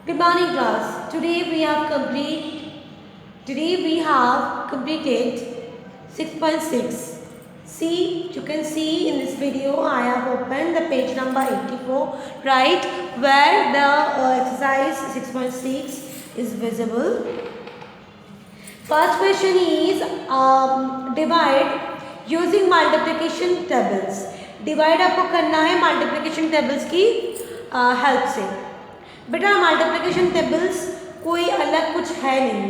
Good morning, class. Today we have completed 6.6. See, you can see in this video I have opened the page number 84, right, where the exercise 6.6 is visible. First question is divide using multiplication tables. Divide आपको करना है multiplication tables की help से. बेटा multiplication tables कोई अलग कुछ है नहीं,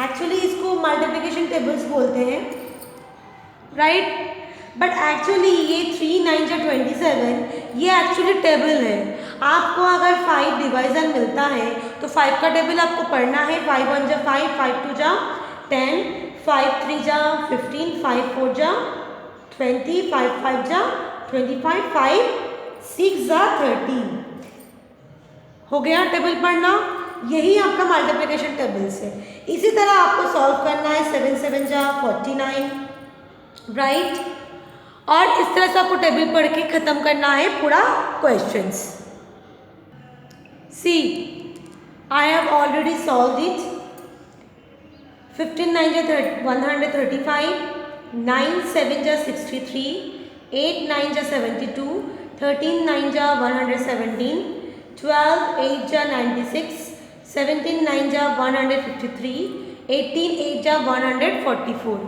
एक्चुअली इसको मल्टीप्लिकेशन टेबल्स बोलते हैं, राइट. बट एक्चुअली ये 3 9 जा 27 ये एक्चुअली टेबल है. आपको अगर 5 डिवाइजर मिलता है तो 5 का टेबल आपको पढ़ना है. 5 1 जा 5, 5 2 जा 10, 5 3 जा 15, 5 4 जा 20, 5 5 जा 25, 5 6 जा 30. हो गया टेबल पढ़ना. यही आपका मल्टीप्लिकेशन टेबल्स है. इसी तरह आपको सॉल्व करना है. 7 7 जा 49, राइट. और इस तरह से आपको टेबल पढ़ के ख़त्म करना है पूरा questions. See, I have already solve it. 15 9 जा 135, 9 7 जा 63, 8 9 जा 72, 13 9 जा 117, 12 8 जा 96, 17 9 जा 153, 18 8 जा 144.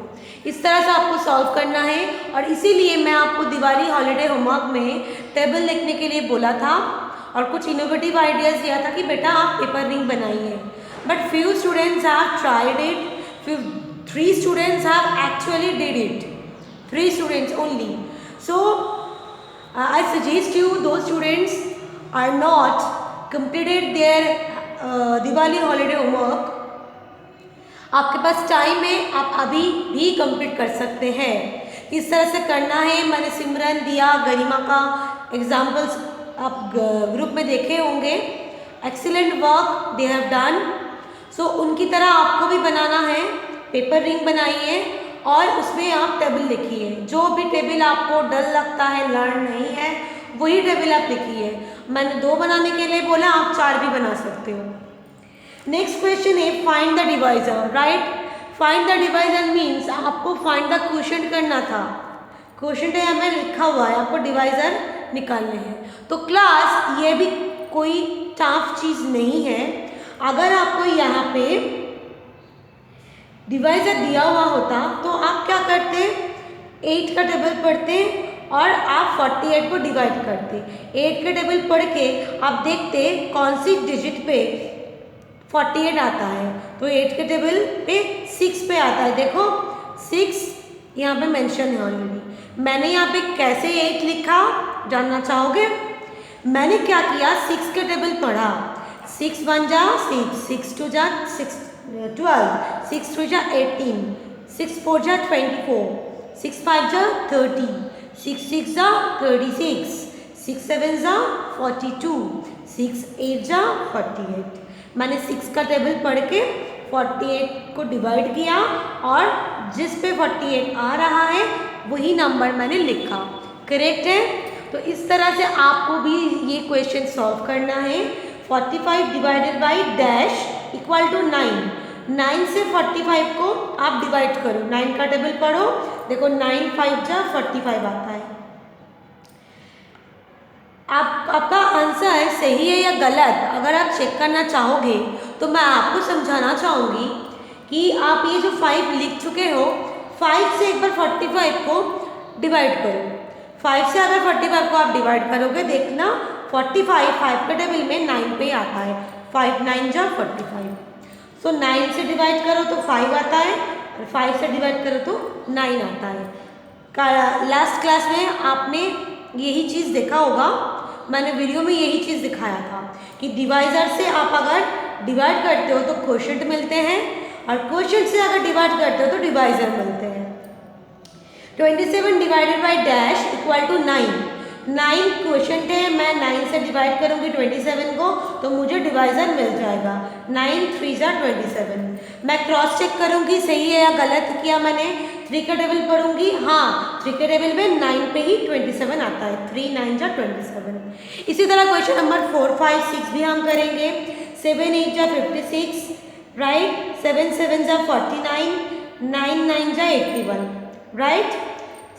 इस तरह से आपको सॉल्व करना है. और इसीलिए मैं आपको दिवाली हॉलीडे होमवर्क में टेबल लिखने के लिए बोला था और कुछ इनोवेटिव आइडियाज़ दिया था कि बेटा आप पेपर रिंग बनाइए. But few students have tried it. 3 students have actually did it. 3 students only. So I suggest you, those students are not completed their Diwali holiday homework. आपके पास टाइम है, आप अभी भी कंप्लीट कर सकते हैं. किस तरह से करना है मैंने सिमरन दिया, गरिमा का एग्जाम्पल्स आप ग्रुप में देखे होंगे. Excellent work they have done. So उनकी तरह आपको भी बनाना है. पेपर रिंग बनाइए और उसमें आप टेबल लिखिए. जो भी टेबल आपको डर लगता है, लर्न नहीं है, वही टेबल आप लिखिए. मैंने 2 बनाने के लिए बोला, आप 4 भी बना सकते हो. नेक्स्ट क्वेश्चन है find the divisor, right. Find the divisor means आपको फाइंड द क्वोशंट करना था. क्वोशंट है हमें लिखा हुआ है, आपको डिवाइजर निकालने हैं. तो क्लास ये भी कोई टफ चीज़ नहीं है. अगर आपको यहाँ पे डिवाइजर दिया हुआ होता तो आप क्या करते, 8 का टेबल पढ़ते और आप 48 को डिवाइड करते. 8 का टेबल पढ़ के आप देखते कौन सी डिजिट पे 48 आता है. तो 8 के टेबल पे 6 पे आता है. देखो 6 यहाँ पे मेंशन है ऑलरेडी. मैंने यहाँ पे कैसे 8 लिखा जानना चाहोगे. मैंने क्या किया, 6 के टेबल पढ़ा. 6 1 जा 6, 6 2 जा 12, 6 3 जा 18, 6 4 जा 24, 6 5 जा 30, 6 6 जा 36, 6 7 जा 42, 6 8 जा 48. मैंने 6 का टेबल पढ़ के 48 को डिवाइड किया और जिस पे 48 आ रहा है वही नंबर मैंने लिखा. करेक्ट है. तो इस तरह से आपको भी ये क्वेश्चन सॉल्व करना है. 45 divided by dash equal to 9. 9 से 45 को आप डिवाइड करो. 9 का टेबल पढ़ो. देखो 9 5 जा 45 आता है. आपका आंसर सही है या गलत अगर आप चेक करना चाहोगे तो मैं आपको समझाना चाहूँगी कि आप ये जो 5 लिख चुके हो, 5 से एक बार 45 को डिवाइड करो. 5 से अगर 45 को आप डिवाइड करोगे, देखना 45 5 के टेबल में 9 पे आता है. 5 9 जा 45. सो 9 से डिवाइड करो तो 5 आता है और 5 से डिवाइड करो तो 9 आता है. लास्ट क्लास में आपने यही चीज़ देखा होगा. मैंने वीडियो में यही चीज़ दिखाया था कि डिवाइजर से आप अगर डिवाइड करते हो तो क्वोशंट मिलते हैं और क्वोशंट से अगर डिवाइड करते हो तो डिवाइजर मिलते हैं. 27 divided by dash equal to 9. 9 quotient है. मैं 9 से डिवाइड करूँगी 27 को तो मुझे डिवाइजर मिल जाएगा. 9 3 जा 27. मैं क्रॉस चेक करूँगी सही है या गलत किया मैंने. 3 का टेबल पढ़ूंगी, हाँ 3 के टेबल में 9 पे ही 27 आता है. 3 9 जा 27. इसी तरह क्वेश्चन नंबर 4 5 6 भी हम करेंगे. 7 8 जा 56, राइट, 7 7 जा 49, 9 9 जा 81, राइट।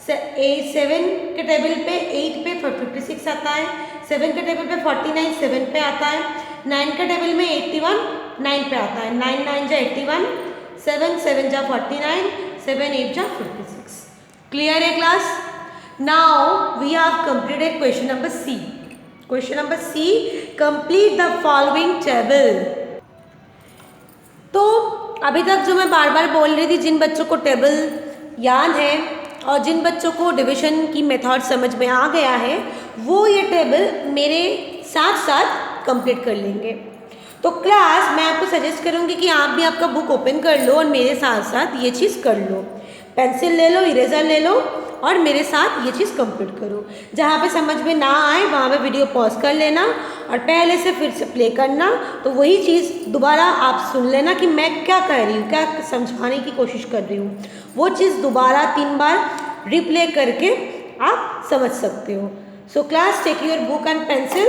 7 के टेबल पे 8 पे 56 आता है, 7 के टेबल पे 49 7 पे आता है, 9 के टेबल में 81 9 पे आता है, 9 9 जा 81, 7 7 जा 49, 7 8 जा 56। क्लियर है class? Now we have completed question number C. Question number C, complete the following table. तो अभी तक जो मैं बार बार बोल रही थी, जिन बच्चों को टेबल याद है और जिन बच्चों को डिवीजन की मेथड समझ में आ गया है, वो ये टेबल मेरे साथ साथ कंप्लीट कर लेंगे। तो क्लास मैं आपको सजेस्ट करूँगी कि आप भी आपका बुक ओपन कर लो और मेरे साथ साथ ये चीज़ कर लो। पेंसिल ले लो, इरेजर ले लो और मेरे साथ ये चीज़ कंप्लीट करो। जहाँ पे समझ में ना आए वहाँ पे वीडियो पॉज कर लेना और पहले से फिर से प्ले करना, तो वही चीज़ दोबारा आप सुन लेना कि मैं क्या कह रही हूँ, क्या समझाने की कोशिश कर रही हूँ। वो चीज़ दोबारा 3 बार रिप्ले करके आप समझ सकते हो। So class, take your book and pencil,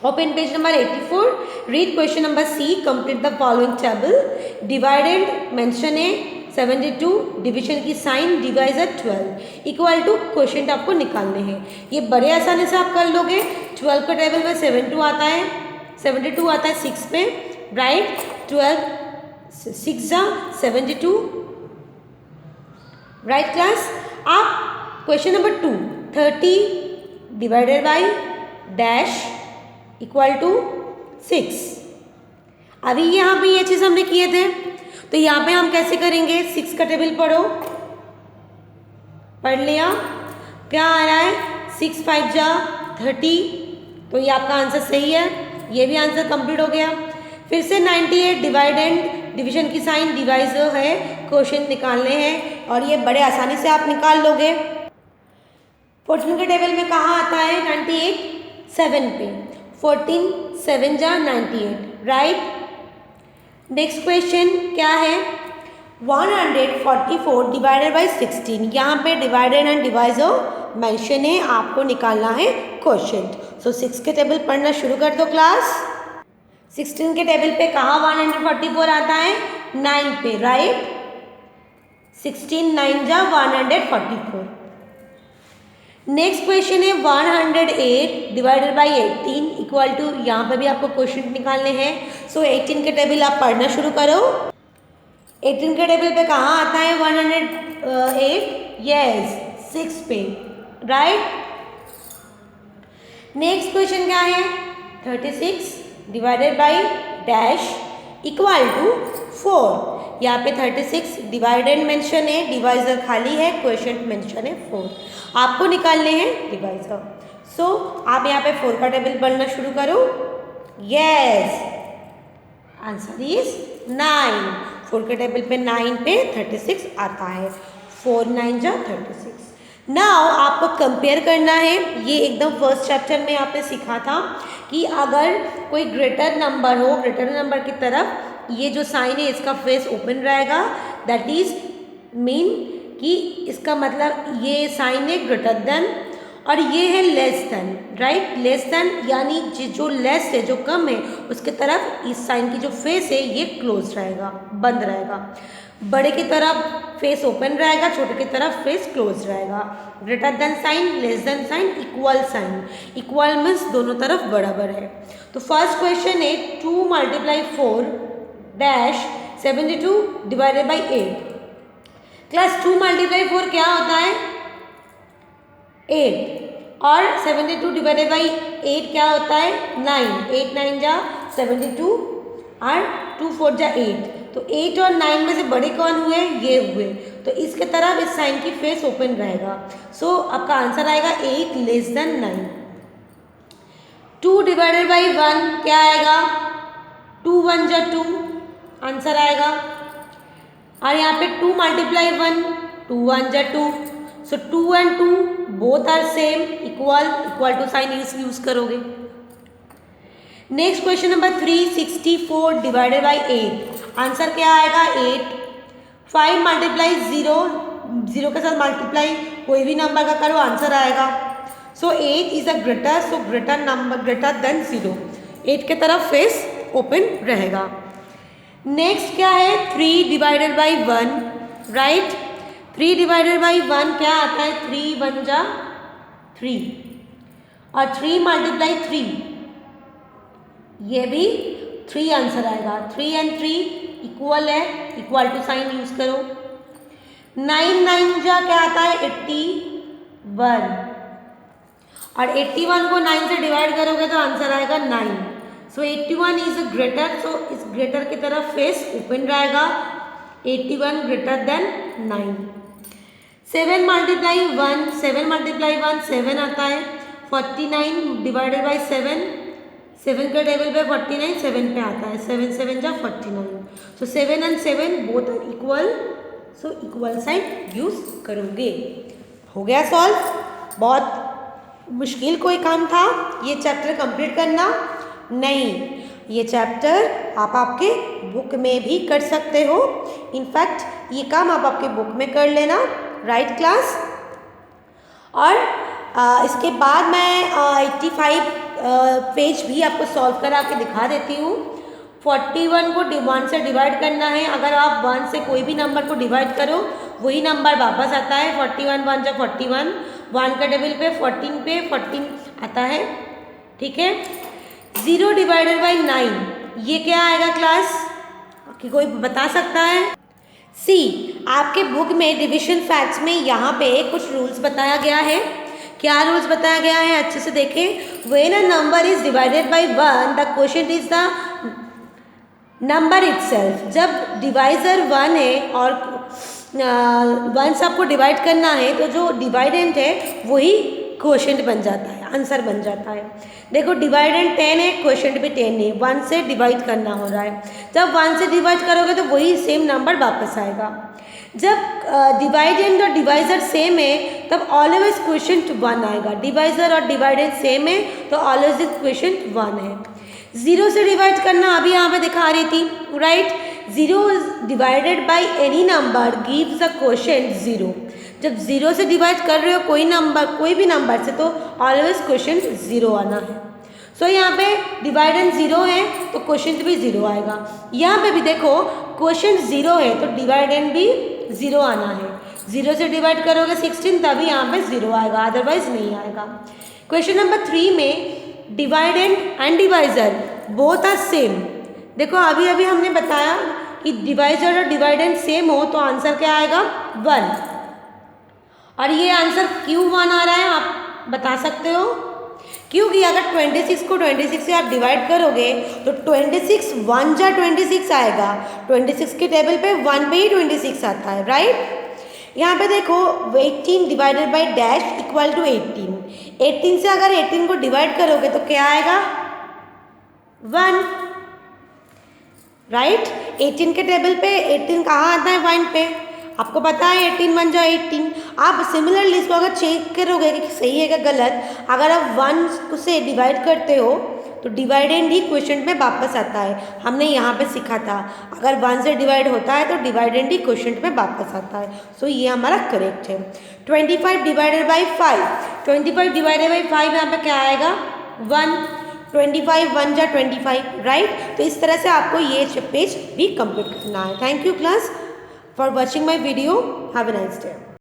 open page number 84, read question number C, complete the following table. Divided mention है 72, डिवीजन की sign, divisor 12, equal to question आपको निकालने हैं। ये बड़े आसानी से आप कर लोगे। 12 के टेबल में 72 आता है, 72 आता है 6 पे, राइट। 12 6 जा 72, राइट क्लास। आप question number 2, 30 divided by dash equal to 6। अभी यहाँ पे ये चीज़ हमने किए थे, तो यहाँ पे हम कैसे करेंगे? 6 का टेबल पढ़ो, पढ़ लिया, क्या आ रहा है? 6 5 जा 30, तो ये आपका आंसर सही है, ये भी आंसर कंप्लीट हो गया। फिर से 98 डिवाइडेंड, डिवीजन की साइन, डिवाइजर है, क्वेश्चन निकालने हैं और ये बड़े आसानी से आप निकाल लोगे। 14 के टेबल में कहाँ आता है? 98 7 पे, 14 7 जा 98, राइट। नेक्स्ट क्वेश्चन क्या है? 144 डिवाइडेड बाई 16, यहाँ पे डिवाइडेड एंड डिवाइजर मेंशन है, आपको निकालना है क्वोशिएंट। सो 6 के टेबल पढ़ना शुरू कर दो क्लास। 16 के टेबल पे कहाँ 144 आता है? 9 पे, राइट। 16 9 जा 144। नेक्स्ट क्वेश्चन है 108 डिवाइडेड बाई 18 इक्वल टू, यहाँ पे भी आपको क्वेश्चन निकालने हैं। सो 18 के टेबल आप पढ़ना शुरू करो। 18 के टेबल पे कहाँ आता है? 108, यस 6 पे, राइट। नेक्स्ट क्वेश्चन क्या है? 36 divided by dash equal to 4। यहाँ पे 36 डिवाइडेड मेंशन है, डिवाइजर खाली है, क्वोशिएंट मेंशन है 4। आपको निकालने हैं डिवाइजर। सो आप यहाँ पे 4 का टेबल पढ़ना शुरू करो। Yes, answer is 9। 4 के टेबल पे 9 पे 36 आता है, 4 9 जा 36। नाउ आपको कंपेयर करना है। ये एकदम फर्स्ट चैप्टर में आपने सीखा था कि अगर कोई ग्रेटर नंबर हो, ग्रेटर नंबर की तरफ ये जो साइन है इसका फेस ओपन रहेगा, दैट इज मीन कि इसका मतलब ये साइन है ग्रेटर देन और ये है less than, right. Less than यानी जो लेस है, जो कम है, उसके तरफ इस साइन की जो फेस है ये क्लोज रहेगा, बंद रहेगा। बड़े की तरफ फेस ओपन रहेगा, छोटे की तरफ फेस क्लोज रहेगा। Greater than sign, less than sign, equal sign. Equal means दोनों तरफ बराबर है। तो फर्स्ट क्वेश्चन है 2 × 4 डैश 72 डिवाइडेड बाई 8। क्लास 2 × 4 क्या होता है? 8 और 72 डिवाइडेड बाई 8 क्या होता है? 9। 8 9 जा 72 और 2 4 जा 8। तो 8 और 9 में से बड़े कौन हुए? ये हुए। तो इसके तरफ इस साइन की फेस ओपन रहेगा। सो आपका आंसर आएगा 8 लेस देन 9। 2 डिवाइडेड बाई 1 क्या आएगा? 2 1 जा 2 आंसर आएगा। और यहाँ पे 2 × 1 2 1 जा 2। So 2 and 2 both are same, equal to sign use करोगे। Next question number 3 64 divided by 8 answer क्या आएगा? 8। 5 × 0 0 के साथ मल्टीप्लाई कोई भी नंबर का करो, आंसर आएगा। सो 8 is a greater, so greater number greater than 0। 8 के तरफ फेस ओपन रहेगा। नेक्स्ट क्या है, 3 divided by 1, right. 3 divided by 1 क्या आता है, 3 1 जा 3 और 3 मल्टीप्लाई 3, ये भी 3 आंसर आएगा। 3 एंड 3 इक्वल है, इक्वल टू साइन यूज करो। 9 9 जा क्या आता है, 81 और 81 को 9 से डिवाइड करोगे तो आंसर आएगा 9। सो 81 इज अ ग्रेटर, सो इस ग्रेटर की तरफ फेस ओपन रहेगा। 81 ग्रेटर देन 9। 7 मल्टीप्लाई 1, 7 मल्टीप्लाई 1 7 आता है। 49 डिवाइडेड बाई 7, 7 के टेबल पे 49 7 पे आता है। 7 7 जा 49। So 7 and 7 both are equal, so equal sign use करोगे। हो गया सॉल्व। बहुत मुश्किल कोई काम था ये चैप्टर कंप्लीट करना? नहीं, ये चैप्टर आप आपके बुक में भी कर सकते हो। इनफैक्ट ये काम आप आपके बुक में कर लेना, राइट क्लास। और इसके बाद मैं 85 पेज भी आपको सॉल्व करा के दिखा देती हूँ। 41 को 1 से डिवाइड करना है। अगर आप 1 से कोई भी नंबर को डिवाइड करो वही नंबर वापस आता है। 41 1 जा 41, 1 का टेबल पे 14 पे 14 आता है, ठीक है। 0 डिवाइडेड बाई 9, ये क्या आएगा क्लास, कि कोई बता सकता है? सी, आपके बुक में डिविजन फैक्ट्स में यहाँ पे कुछ रूल्स बताया गया है। क्या रूल्स बताया गया है, अच्छे से देखें। When a number is divided by 1 the quotient is the number itself. जब डिवाइजर 1 है और 1 से आपको डिवाइड करना है तो जो डिवाइडेंट है वही क्वोशिएंट बन जाता है, आंसर बन जाता है। देखो डिवाइडेंट 10 है, क्वोशिएंट भी 10 है, 1 से डिवाइड करना हो रहा है। जब 1 से डिवाइड करोगे तो वही सेम नंबर वापस आएगा। जब डिवाइडेंट और डिवाइजर सेम है तब ऑलवेज क्वोशिएंट 1 आएगा। डिवाइजर और डिवाइडेंट सेम है तो ऑलवेज क्वोशिएंट 1 है। 0 से डिवाइड करना अभी यहाँ पे दिखा रही थी, right. 0 divided by any number gives a quotient 0। जब 0 से डिवाइड कर रहे हो कोई नंबर, कोई भी नंबर से, तो ऑलवेज क्वोशिएंट 0 आना है। सो यहाँ पे डिवाइडेंट 0 है तो क्वोशिएंट भी 0 आएगा। यहाँ पे भी देखो क्वोशिएंट 0 है तो डिवाइडेंट भी 0 आना है। 0 से डिवाइड करोगे 16 तभी यहाँ पे 0 आएगा, अदरवाइज नहीं आएगा। क्वेश्चन नंबर 3 में dividend and divisor both are same. देखो अभी अभी हमने बताया कि डिवाइजर और डिवाइडेंट सेम हो तो आंसर क्या आएगा, 1। और ये आंसर क्यों 1 आ रहा है आप बता सकते हो? क्योंकि अगर 26 को 26 से आप डिवाइड करोगे तो 26 1 जा 26 आएगा। 26 के टेबल पे 1 पे ही 26 आता है, राइट। यहाँ पे देखो 18 divided by dash equal to 18। 18 से अगर 18 को डिवाइड करोगे तो क्या आएगा, 1, राइट। 18 के टेबल पे 18 कहाँ आता है, 1 पे। आपको पता है 18 1 जा 18। आप सिमिलरली इसको अगर चेक करोगे कि सही है क्या गलत, अगर आप 1 से डिवाइड करते हो तो डिवाइडेंड ही क्वोशिएंट में वापस आता है। हमने यहाँ पे सीखा था अगर 1 से डिवाइड होता है तो डिवाइडेंड ही क्वोशिएंट में वापस आता है। सो ये हमारा करेक्ट है। 25 डिवाइडेड बाई 5, 25 डिवाइडेड बाई 5 यहाँ पे क्या आएगा, 1। 25 1 जा 25, राइट। तो इस तरह से आपको ये पेज भी कंप्लीट करना है। Thank you class for watching my video. Have a nice day.